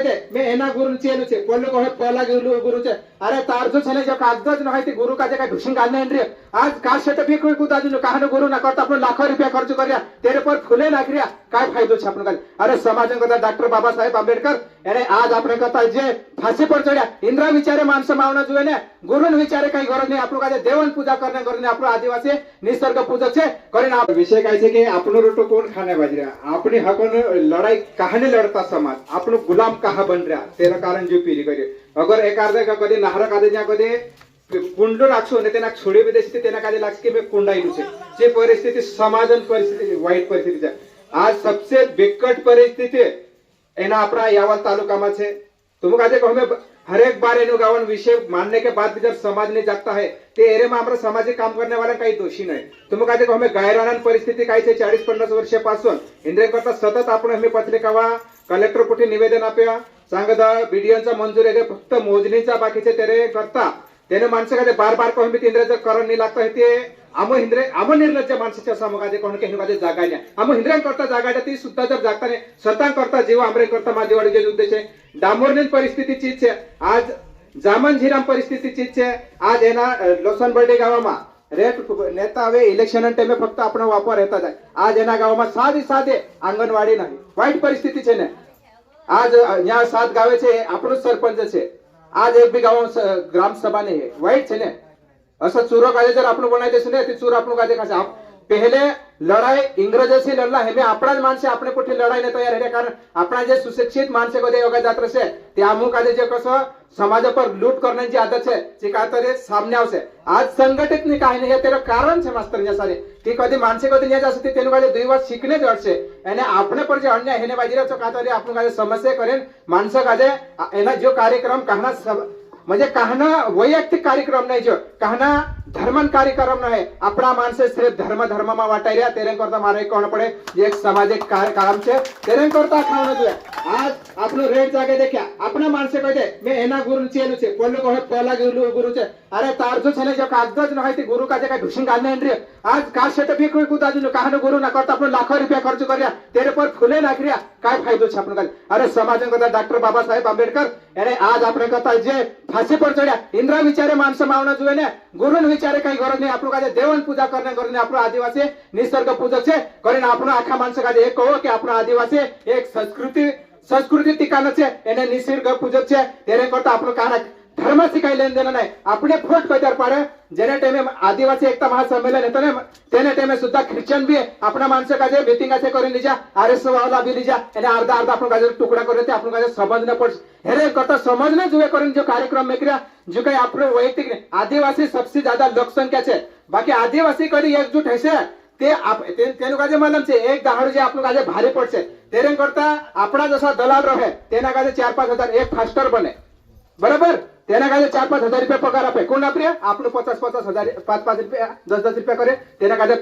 દે મેં એના ગુરુ ચેલું છે કોલ્લો કહે પહેલા ગુરુ છે અરે તાર જો છે ને જો કાગજ ન હોય તે ગુરુ કાજે કઈ ઢુસિંગ ગાલને એન્ટ્રી આજ કાર સર્ટિફિકેટ કોઈ કુદાજુ નો કાહનો ગુરુ ના કરતા આપણે લાખો રૂપિયા ખર્ચ કર્યા તેરે પર ફૂલે નાખ્યા काय फायदो છે આપણો કાલે અરે સમાજ કરતા ડોક્ટર બાબા સાહેબ આંબેડકર એને આજ આપણે કરતા જે ફાંસી પર ચડ્યા ઇન્દ્રા વિચારે માણસ માવના જોઈએ ને ગુરુ વિચારે કઈ ગરજ નહીં આપણું કાજે દેવન પૂજા કરીને આપણો આદિવાસી નિસર્ગ પૂજક છે કરીને આ વિષય કહે છે કે આપણો રોટો કોણ ખાને બાજ રહ્યા આપણી હકોની લડાઈ કાહને લડતા સમાજ આપણો ગુલામ કાહ બન રહ્યા તેના કારણ જો પીરી કરી અગર એક આર્ધે કદી નાહર કાદે જ્યાં કદી કુંડો રાખશો અને તેના છોડી વિદેશથી તેના કાજે લાગશે કે મેં કુંડાયેલું છે જે પરિસ્થિતિ સમાજન પરિસ્થિતિ વાઇટ પરિસ્થિતિ છે आज सबसे विकट परिस्थिति एना अपना यावल तालुका में छे तुम काजे को हमें हर एक बार एनो गावन विषय मानने के बाद भी जब समाज नहीं जागता है ते एरे में हमारा सामाजिक काम करने वाला काही दोषी नाही तुम काजे को हमें गायरानन परिस्थिती काय छे 40-50 वर्षापासून इंद्रिय करता सतत आपण हमें पत्रिकावा कलेक्टर पुढे निवेदन आप्या सांगदा बीडीओचा मंजुरी आहे फक्त मोजणीचा बाकीचे तेरे करता तेने माणसं काजे बार को हमें इंद्रियचं करण नाही लागतं है ते आम निर्लज्ज माणसाच्या समोर कोण काही काजे जागा नाही आम हिंद्रे करता जागा ती सुद्धा जर जागता नाही स्वतः करता जीव आमरे करता माझी वाडी उद्देश आहे डांबोरनील परिस्थिती चीज છે आज जामन झीराम परिस्थिती चीज છે आज एना लोसन बर्डे गावामा रेट नेता હવે ઇલેક્શન ટાઈમે ફક્ત આપણો વાપર રહેતા જાય आज એના ગામમાં સાદે આંગણવાડી નહીં વાઇટ પરિસ્થિતિ છે ને आज ન્યા 7 ગાવે છે આપણો સરપંચ છે आज एक भी गाव ग्राम सभा नहीं है वाइट है ने असं चूरो काजे जर आपण बनाय देसु ने ते चूर आपण काजे खासे पहले लढाई इंग्रजांशी लढला हे आपणाच माणसे आपणे कुठे लढायला तयार आहे कारण आपणा जे सुशिक्षित माणसे कधी योगा जात रसे ते अमुक काजे जे कसं समाज पर लूट करण्याची आदत है जे का तरी सामने आवसे आज संघटित नहीं काय नाही तेरा कारण છે मास्तर ने सारे की कधी माणसे कधी न्याज असते तेनु काजे दुई वर्ष शिकणे जडसे અને આપણે પર જે અન્યાય હેને બાજીરા છો का तरी आपण काजे समस्या करेन माणसं काजे एना जो कार्यक्रम कहना म्हणजे कहना वैयक्तिक कार्यक्रम नाही जो कहना धर्मन कार्यक्रम नाही આપણા માણસે सिर्फ ધર્મમાં વાટાઈ રહ્યા તેરે કરતા મારે કોણ પડે જે એક સામાજિક કામ છે તેરે કરતા ખાવાનું જોઈએ આજ આપણો રેટ જાગે દેખ્યા આપણા માણસે કહે મે એના ગુરુ ચેલું છે કોલ્લો કહે પહેલા ગુરુ છે અરે તાર જો છે ને જો કાગજ ન હોય તે ગુરુ કાજે કઈ ઢુસિંગ ગાલને એન્ટ્રી આજ કાર સર્ટિફિકેટ કોઈ કુદાજુ નો કાહનો ગુરુ ના કરતા આપણે લાખો રૂપિયા ખર્ચ કર્યા તેરે પર ફૂલે નાખ્યા काय फायदो છે આપણો કાલે અરે સમાજ કરતા ડોક્ટર બાબા સાહેબ આંબેડકર એને આજ આપણે કરતા જે ફાંસી પર ચડ્યા ઇન્દ્રા વિચારે માણસ માવના જોઈએ ને ગુરુ વિચારે કઈ ગરજ નહીં આપણું કાજે દેવન પૂજા કરીને આપણો આદિવાસી નિસર્ગ પૂજક છે કરીને આપણો આખા માણસ કાજે એક કહો કે આપણો આદિવાસી એક સંસ્કૃતિ ટીકાનો છે એને નિસર્ગ પૂજક છે તેરે કરતા આપણો કાના धर्म शिकाय लेन देना नाही આપણે ફોટ કદર પાડે જેને ટાઈમે આદિવાસી એકતા મહાસંમેલન હતો ને તેને ટાઈમે સુદ્धा ખ્રિશ્ચન બી આપણા માણસે કાજે મીટિંગ આછે કરી લીજા આરએસ વાળા બી લીજા એને अर्धा આપણો કાજે ટુકડા કરે તે આપણો કાજે સમજ ન પડશે हेरे करता समझ ने जुए કરીને जो कार्यक्रम में કર્યા जो કઈ આપણો વૈયક્તિક ને આદિવાસી सबसे ज्यादा लोक संख्या છે બાકી આદિવાસી કદી એકજૂટ હશે તે તેનું કાજે માલમ છે એક દહાડું જે આપણો કાજે ભારે પડશે તેરે કરતા આપણા જસા દલાલ રહે તેના કાજે 4-5 હજાર એક ફાસ્ટર બને बराबर तेना काजे 4-5 हजार रुपया पगार आपे कोण आपरे आपलो 50-50 हजार 5-5 रुपया 10-10 रुपया करे तेना काजे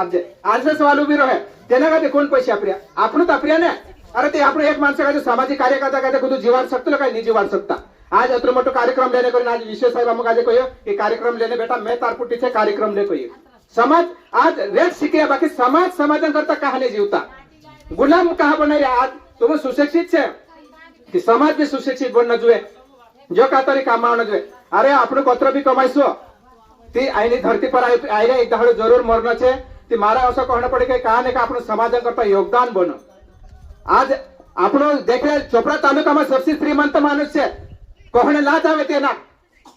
आपजे आजचा सवाल उभी रहे तेना काजे कोण पैसे आपरे आपण तो आपरे ने अरे ते आपण एक माणसा काजे सामाजिक कार्यकर्ता काजे कुदू जीवन सकतो काय नहीं जीवन सकता आज अत्र मोटो कार्यक्रम लेने करीन आज विशेष साहेब हम काजे कहियो कि कार्यक्रम लेने बेटा मैं तारपुटी से कार्यक्रम ले कहियो समाज आज रेट शिके बाकी समाज समाधान करता कहानी जीवता गुलाम कहा बने आज तुम सुशिक्षित छे कि समाज भी सुशिक्षित बनना જોઈએ जो का तरी कामावणं જોઈએ अरे આપણું પત્ર બી કમાઈશો ती આઈની ધરતી પર આઈને એક દાડો જરૂર મરણ છે ती મારા અવસર કહણ પડે કે કાને કે આપણું સમાજ કરતા યોગદાન બનો आज આપણો દેખે ચોપડા તાલુકામાં सबसे श्रीमंत माणूस છે કોહણે લાજ આવે તેના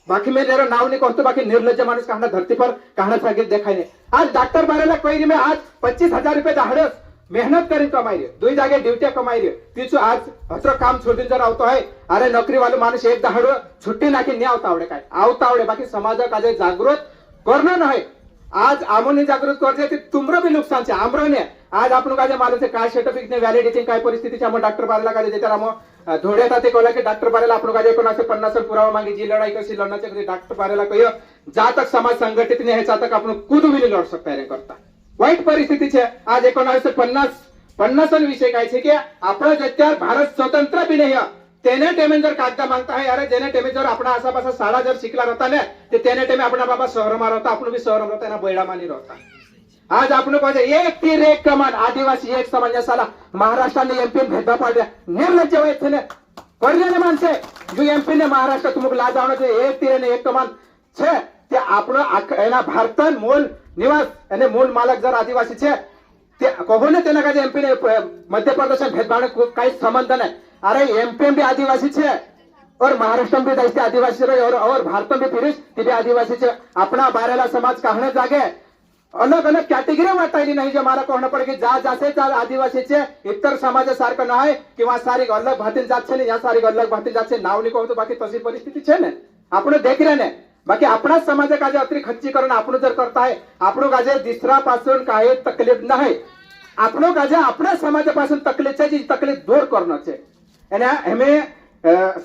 बाकी मैं तेरा नाव नहीं कहतो बाकी निर्लज्ज माणूस कहना धरती पर कहना सांगित देखाय नाही आज डॉक्टर बारेला कोई में आज 25,000 रुपये दाहडस मेहनत करीन कमाई रे दुई जागे ड्यूटी कमाई रे तीचो आज हत्र काम छोडून जर आवतो है अरे नोकरी वालो माणूस एक दहाडो छुट्टी नाखी नहीं आवता आवडे काय आवता आवडे बाकी समाज काजे जागृत करणं नाही आज आमोनी जागृत करते ते तुमरो भी नुकसान छे आमरो ने आज आपण काजे माले से काय सर्टिफिकेट ने व्हॅलिडिटी काय परिस्थिती छे आम डॉक्टर बारेला काजे देता आम धोडे ताते कोला के डॉक्टर बारेला आपण काजे 1950 पुरावा मागे जी लढाई कशी लढण्याचे कधी डॉक्टर बारेला कहियो जा तक समाज संघटित ने है तक आपण खुद भी लढ सकता है करता वाईट परिस्थिती છે आज 1950 विषय काय છે કે આપણો અત્યારે ભારત સ્વતંત્ર બી નહીં તેને ટાઈમે જર કાગદા માંગતા है अरे જેને ટાઈમે જર આપણા આસાપાસા શાળા જર શીખલા रहता ને તે તેને ટાઈમે આપણા બાબા શહેરમાં रहता આપણું બી શહેરમાં रहता એના બોયડામાં નહીં रहता आज આપણું કહે એક તીર એક કમાન આદિવાસી એક સમાજ સાલા મહારાષ્ટ્રની એમપી ભેદભાવ પાડ્યા નિર્લજ્જ હોય છે ને કોરિયાને માનશે જો એમપી ને મહારાષ્ટ્ર તુમુક લાજ આવનો છે એક તીર અને એક કમાન છે તે આપણો એના ભારતન મૂળ નિવાસ અને મૂળ માલક જર આદિવાસી છે તે કહો ને તેના કાજે એમપી ને મધ્યપ્રદેશ ભેદભાવ કઈ સંબંધ નહીં अरे एमपी भी आदिवासी छे और महाराष्ट्र भी देश आदिवासी रहे और भारत में भी फिरिस ते भी आदिवासी छे अपना बारेला समाज कहने जागे अलग अलग कैटेगरी वाटायली नाही जे मारा कहणं पडे की जा जासे चार आदिवासी छे इतर समाज सारखं नाही किंवा सारी अलग भातीन जात छे ने या सारी अलग भातीन जात छे नाव नहीं कहतो बाकी तशी परिस्थिती छे ने आपण देख रे ने बाकी आपणा समाज काजे अत्री खच्चीकरण आपण जर करताय आपण काजे दुसरा पासून काही तकलीफ नाही आपण काजे आपणा समाजापासून तकलीफ दूर करणं छे અને એમે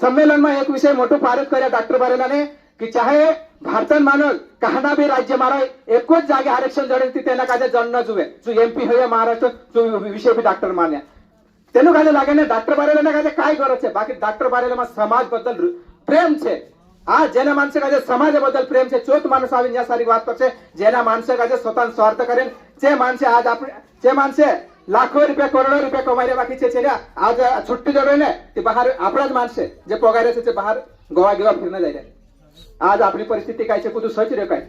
સંમેલનમાં એક વિષય મોટો પારિત કર્યા ડોક્ટર બારેલાને કે ચાહે ભારતન માનો કહાના બી રાજ્ય મારો એક જ જાગે આરક્ષણ જડે તેના કાજે જણ ન જુએ જો એમપી હોય મહારાષ્ટ્ર જો વિષય બી ડોક્ટર માન્યા તેનું કાજે લાગે ને ડોક્ટર બારેલાના કાજે काय गरज છે બાકી ડોક્ટર બારેલામાં સમાજ બદલ પ્રેમ છે આ જેના માણસે કાજે સમાજ બદલ પ્રેમ છે ચોથ માણસ આવીને આ સારી વાત કરશે જેના માણસે કાજે स्वतः स्वार्थ કરીને જે માણસે આજ આપણે જે માણસે लाखो रुपया करोड़ो रुपया कमाई बाकी छे आज छुट्टी जड़ो ने ते बाहर आपणाच माणसे जे पगारे छे बाहर गोवा गिवा फिरने जाय आज आपली परिस्थिती काय छे कुदू सच रे काय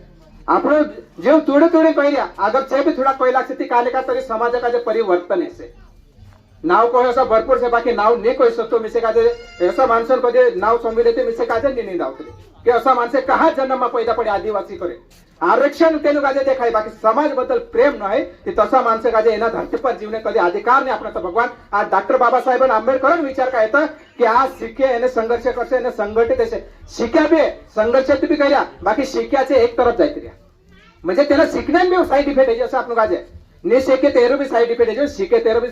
આપણો जीव तोडे तोडे पहिल्या अगर छे भी थोड़ा कोई लागते ती काले का तरी समाज का जे परिवर्तन है नाव को ऐसा भरपूर से बाकी नाव नहीं कोई सकतो मिसे काजे ऐसा माणसं कधी नाव संविले ते मिसे काजे नहीं दावते कि असा माणसे कहा जन्म में पैदा पडे आदिवासी करे आरक्षण तेनु काजे देखाय बाकी समाज बदल प्रेम नाही ते तसा माणसे काजे एना धरती पर जीवने कधी अधिकार नाही आपला तो भगवान आ डॉक्टर बाबासाहेब आंबेडकर विचार काय था कि आ शिके एने संघर्ष करसे एने संघटित असे शिक्या बे संघर्ष बी कर्या बाकी शिक्याचे एक तरफ जायत રહ્યા म्हणजे त्याला शिकण्यान बी साइड इफेक्ट आहे असं आपण काजे ने शिके तेरो बी साइड इफेक्ट आहे शिके तेरो बी